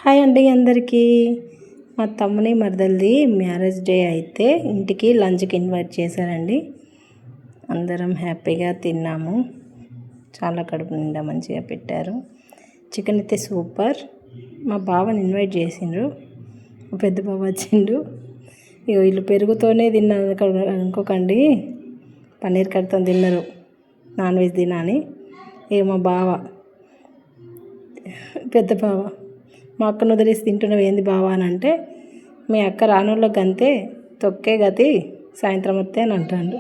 Hi అండి అందరికీ. మా తమ్ముని మరదల్ది మ్యారేజ్ డే అయితే ఇంటికి లంచ్కి ఇన్వైట్ చేశారండి. అందరం హ్యాపీగా తిన్నాము. చాలా కడుపు నిండా మంచిగా పెట్టారు. చికెన్ అయితే సూపర్. మా బావని ఇన్వైట్ చేసిండ్రు. మా పెద్ద బావ వచ్చిండు. వీళ్ళు పెరుగుతోనే తిన్నారు అనుకోకండి, పన్నీర్ కర్రీతో తిన్నారు, నాన్ వెజ్ తినాని. మా బావ పెద్ద బావ మా అక్కను వదిలేసి తింటున్నావు ఏంది బావా అని అంటే, మీ అక్క రానోళ్ళకి అంతే తొక్కే గతి, సాయంత్రం వస్తే అని అంటాడు.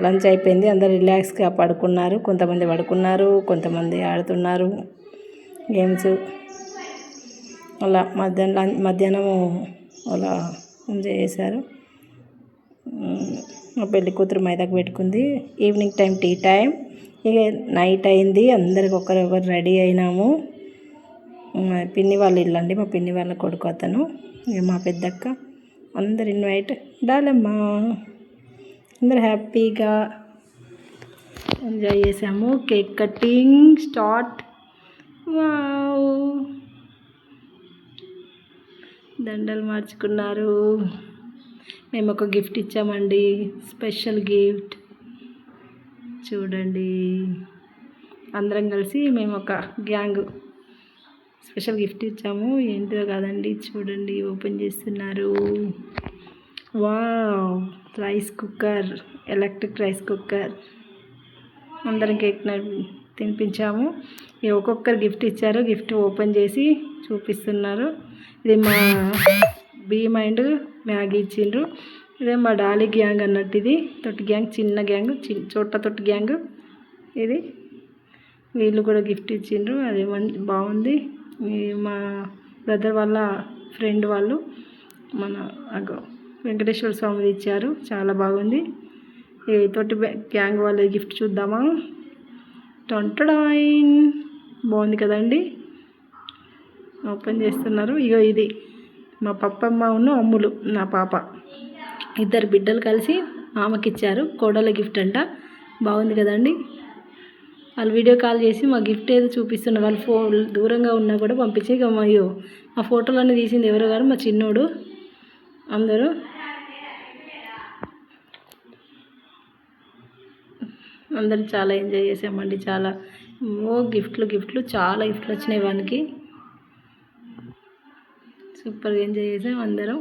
లంచ్ అయిపోయింది, అందరు రిలాక్స్గా పడుకున్నారు. కొంతమంది పడుకున్నారు, కొంతమంది ఆడుతున్నారు గేమ్స్. అలా మధ్యాహ్నం అలా ఎంజాయ్ చేశారు. మా పెళ్ళి కూతురు మైదాకు పెట్టుకుంది. Evening time tea time. ఇక నైట్ అయింది, అందరికి ఒకరొకరు రెడీ అయినాము. పిన్ని వాళ్ళ ఇల్లు అండి, మా పిన్ని వాళ్ళ కొడుకు అతను. ఇక మా పెద్దక్క అందరు ఇన్వైట్ డాలమ్మా. అందరు హ్యాపీగా ఎంజాయ్ చేసాము. Cake cutting start. వావ్, దండలు మార్చుకున్నారు. మేము ఒక గిఫ్ట్ ఇచ్చామండి, స్పెషల్ గిఫ్ట్. చూడండి, అందరం కలిసి మేము ఒక గ్యాంగ్ స్పెషల్ గిఫ్ట్ ఇచ్చాము. ఏంటో కాదండి, చూడండి ఓపెన్ చేస్తున్నారు. Wow, rice cooker, electric rice cooker. అందరం కేక్ తినిపించాము. ఒక్కొక్కరు గిఫ్ట్ ఇచ్చారు. గిఫ్ట్ ఓపెన్ చేసి చూపిస్తున్నారు. ఇది మా బీ మైండ్ మ్యాగీ ఇచ్చిండ్రు. ఇదే మా డాలీ గ్యాంగ్ అన్నట్టు. ఇది తొట్టి గ్యాంగ్, చిన్న గ్యాంగ్, చోట తొట్టి గ్యాంగ్ ఇది. వీళ్ళు కూడా గిఫ్ట్ ఇచ్చిండ్రు, అది బాగుంది. మా బ్రదర్ వాళ్ళ ఫ్రెండ్ వాళ్ళు మన వెంకటేశ్వర స్వామిది ఇచ్చారు, చాలా బాగుంది. ఈ తొట్టి గ్యాంగ్ వాళ్ళ గిఫ్ట్ చూద్దామా. టొంటడాయిన్, బాగుంది కదండి. ఓపెన్ చేస్తున్నారు. ఇది మా పప్పమ్మ అమ్ములు, నా పాప, ఇద్దరు బిడ్డలు కలిసి ఆమెకి ఇచ్చారు. కోడల గిఫ్ట్ అంట, బాగుంది కదండి. వాళ్ళు వీడియో కాల్ చేసి మా గిఫ్ట్ ఏదో చూపిస్తున్నారు. వాళ్ళు దూరంగా ఉన్నా కూడా పంపించి అయ్యో ఆ ఫోటోలన్నీ తీసింది ఎవరో గారు, మా చిన్నోడు. అందరూ చాలా ఎంజాయ్ చేసామండి. చాలా గిఫ్ట్లు చాలా గిఫ్ట్లు వచ్చినాయి వానికి. సూపర్గా ఎంజాయ్ చేసాం అందరం.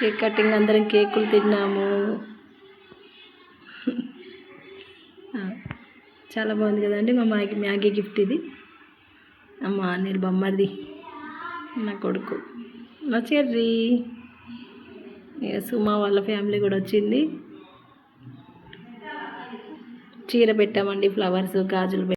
కేక్ కటింగ్, అందరం కేకులు తిన్నాము. చాలా బాగుంది కదండి. మా మ్యాగీ గిఫ్ట్ ఇది. అమ్మ నేను బొమ్మది, నా కొడుకు, నా చెర్రీ. సుమా వాళ్ళ ఫ్యామిలీ కూడా వచ్చింది. చీర పెట్టామండి, ఫ్లవర్స్, గాజులు